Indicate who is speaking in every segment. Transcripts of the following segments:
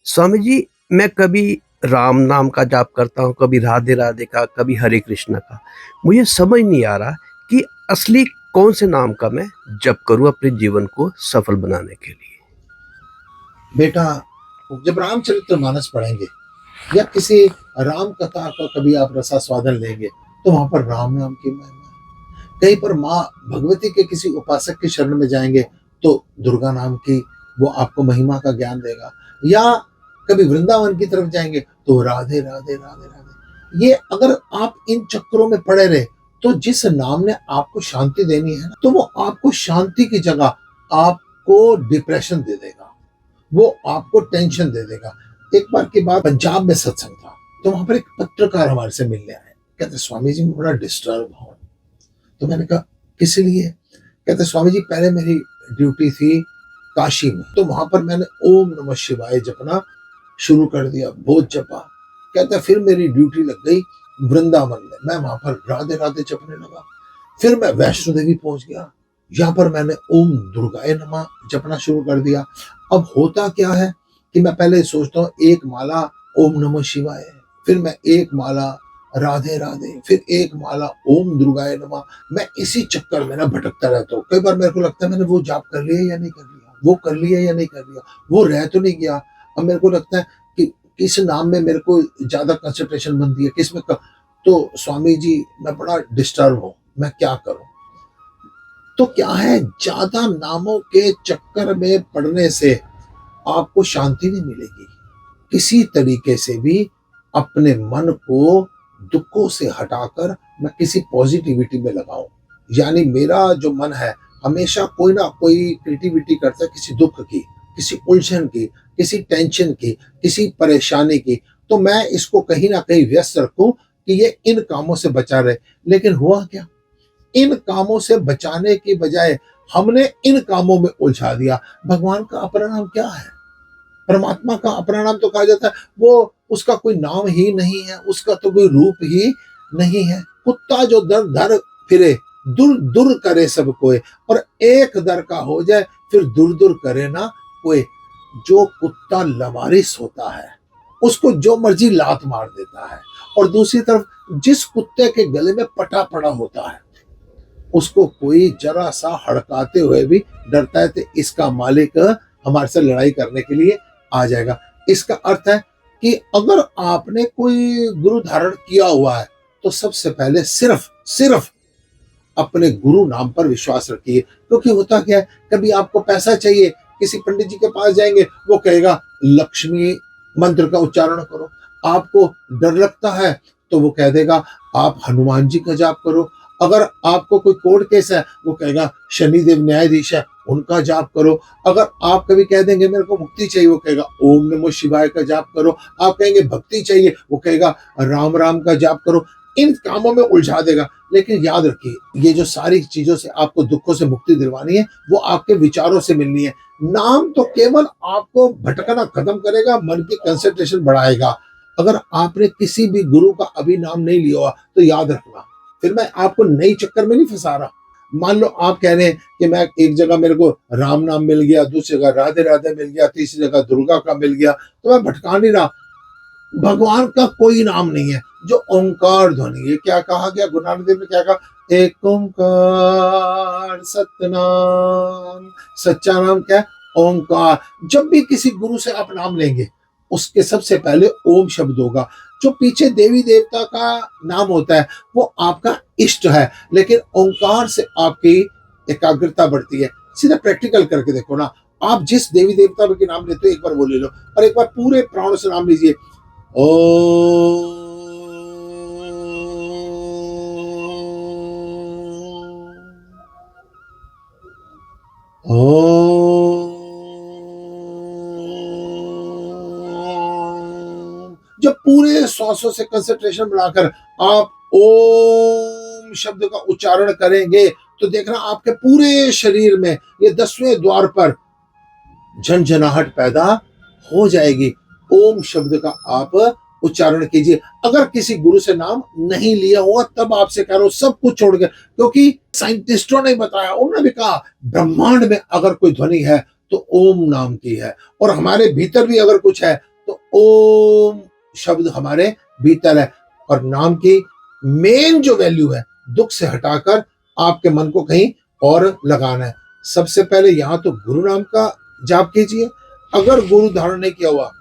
Speaker 1: स्वामी जी, मैं कभी राम नाम का जाप करता हूँ, कभी राधे-राधे का, कभी हरे कृष्ण का। मुझे समझ नहीं आ रहा कि असली कौन से नाम का मैं जप करूँ अपने जीवन को सफल बनाने के लिए।
Speaker 2: बेटा, जब रामचरितमानस पढ़ेंगे या किसी राम कथा का कभी आप रसास्वादन लेंगे तो वहां पर राम नाम की महिमा है। कहीं पर माँ भगवती के किसी उपासक की शरण में जाएंगे तो दुर्गा नाम की वो आपको महिमा का ज्ञान देगा। या कभी वृंदावन की तरफ जाएंगे तो राधे राधे राधे राधे। ये अगर आप इन चक्करों में पड़े रहे तो जिस नाम ने आपको शांति देनी है ना, तो वो आपको शांति की जगह आपको डिप्रेशन दे देगा, वो आपको टेंशन दे देगा। एक बार की बात, पंजाब में सत्संग था तो वहां पर एक पत्रकार हमारे से मिलने आए। कहते स्वामी जी मैं बड़ा डिस्टर्ब हूँ। तो मैंने कहा किस लिए? कहते स्वामी जी पहले मेरी ड्यूटी थी काशी में, तो वहां पर मैंने ओम नमः शिवाय जपना शुरू कर दिया, बहुत जपा। कहता फिर मेरी ड्यूटी लग गई वृंदावन में, मैं वहां पर राधे राधे जपने लगा। फिर मैं वैष्णो देवी पहुंच गया, यहाँ पर मैंने ओम दुर्गाय नमः जपना शुरू कर दिया। अब होता क्या है कि मैं पहले सोचता हूँ एक माला ओम नमः शिवाय, फिर मैं एक माला राधे राधे, फिर एक माला ओम दुर्गाय नमः। मैं इसी चक्कर में ना भटकता रहता हूँ। कई बार मेरे को लगता है मैंने वो जाप कर लिया या नहीं कर लिया, वो कर लिया या नहीं कर लिया, वो रह तो नहीं गया। अब मेरे को लगता है कि किस नाम में मेरे को ज्यादा कंसंट्रेशन बनती है, किस में तो स्वामी जी मैं बड़ा डिस्टर्ब हूँ, मैं क्या करूं? तो क्या है, ज्यादा नामों के चक्कर में पड़ने से आपको शांति नहीं मिलेगी। किसी तरीके से भी अपने मन को दुखों से हटाकर मैं किसी पॉजिटिविटी में लगाऊं। यानी मेरा जो मन है हमेशा कोई ना कोई क्रिएटिविटी करता है, किसी दुख की, किसी उलझन की, किसी टेंशन की, किसी परेशानी की। तो मैं इसको कहीं ना कहीं व्यस्त रखूं कि ये इन कामों से बचा रहे। लेकिन हुआ क्या, इन कामों से बचाने की बजाय हमने इन कामों में उलझा दिया। भगवान का अपना नाम क्या है? परमात्मा का अपना नाम तो कहा जाता है वो, उसका कोई नाम ही नहीं है, उसका तो कोई रूप ही नहीं है। कुत्ता जो दर दर फिरे, दुर दुर करे सब कोई, और एक दर का हो जाए फिर दुर दुर करे ना कोई। जो कुत्ता लवारिस होता है उसको जो मर्जी लात मार देता है, और दूसरी तरफ जिस कुत्ते के गले में पटा पड़ा होता है उसको कोई जरा सा हड़काते हुए भी डरता है, तो इसका मालिक हमारे से लड़ाई करने के लिए आ जाएगा। इसका अर्थ है कि अगर आपने कोई गुरु धारण किया हुआ है तो सबसे पहले सिर्फ सिर्फ अपने गुरु नाम पर विश्वास रखिए। क्योंकि होता क्या है, कभी आपको पैसा चाहिए, किसी पंडित जी के पास जाएंगे, वो कहेगा लक्ष्मी मंत्र का उच्चारण करो। आपको डर लगता है तो वो कह देगा आप हनुमान जी का जाप करो। अगर आपको कोई कोर्ट केस है वो कहेगा शनिदेव न्यायाधीश है, उनका जाप करो। अगर आप कभी कह देंगे मेरे को मुक्ति चाहिए, वो कहेगा ओम नमो शिवाय का जाप करो। आप कहेंगे भक्ति चाहिए, वो कहेगा राम राम का जाप करो। इन कामों में उलझा देगा। लेकिन याद रखिए, ये जो सारी चीजों से आपको दुखों से मुक्ति दिलवानी है वो आपके विचारों से मिलनी है। नाम तो केवल आपको भटकना खत्म करेगा, मन की कंसंट्रेशन बढ़ाएगा। अगर आपने किसी भी गुरु का अभी नाम नहीं लिया हुआ तो याद रखना, फिर मैं आपको नई चक्कर में नहीं फंसा रहा। मान लो आप कह रहे हैं कि मैं एक जगह मेरे को राम नाम मिल गया, दूसरी जगह राधे राधे मिल गया, तीसरी जगह दुर्गा का मिल गया, तो मैं भटका नहीं रहा। भगवान का कोई नाम नहीं है जो ओंकार ध्वनि है। क्या कहा गया, गुरु नानक देव ने क्या कहा, एक ओंकार सतनाम। सच्चा नाम क्या है? ओंकार। जब भी किसी गुरु से आप नाम लेंगे उसके सबसे पहले ओम शब्द होगा। जो पीछे देवी देवता का नाम होता है वो आपका इष्ट है, लेकिन ओंकार से आपकी एकाग्रता बढ़ती है। सीधा प्रैक्टिकल करके देखो ना, आप जिस देवी देवता के नाम लेते हो एक बार वो ले लो, और एक बार पूरे प्राणों से नाम लीजिए। ओम ओम। जब पूरे श्वासों से कंसंट्रेशन बढ़ाकर आप ओम शब्द का उच्चारण करेंगे तो देखना आपके पूरे शरीर में ये 10वें द्वार पर झंझनाहट पैदा हो जाएगी। ओम शब्द का आप उच्चारण कीजिए। अगर किसी गुरु से नाम नहीं लिया हुआ तब आपसे कह रहा हूं सब कुछ छोड़ के, क्योंकि साइंटिस्टों ने बताया, उन्होंने भी कहा ब्रह्मांड में अगर कोई ध्वनि है तो ओम नाम की है, और हमारे भीतर भी अगर कुछ है ओम शब्द हमारे भीतर है। और नाम की मेन जो वैल्यू है, दुख से हटाकर आपके मन को कहीं और लगाना है। सबसे पहले यहाँ तो गुरु नाम का जाप कीजिए। अगर गुरु धारण नहीं किया हुआ,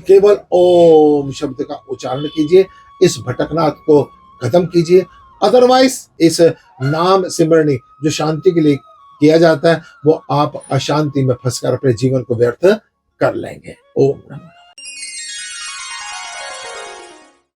Speaker 2: केवल ओम शब्द का उच्चारण कीजिए, इस भटकनाथ को खत्म कीजिए। अदरवाइज इस नाम सिमरनी जो शांति के लिए किया जाता है, वो आप अशांति में फंसकर अपने जीवन को व्यर्थ कर लेंगे। ओम नमः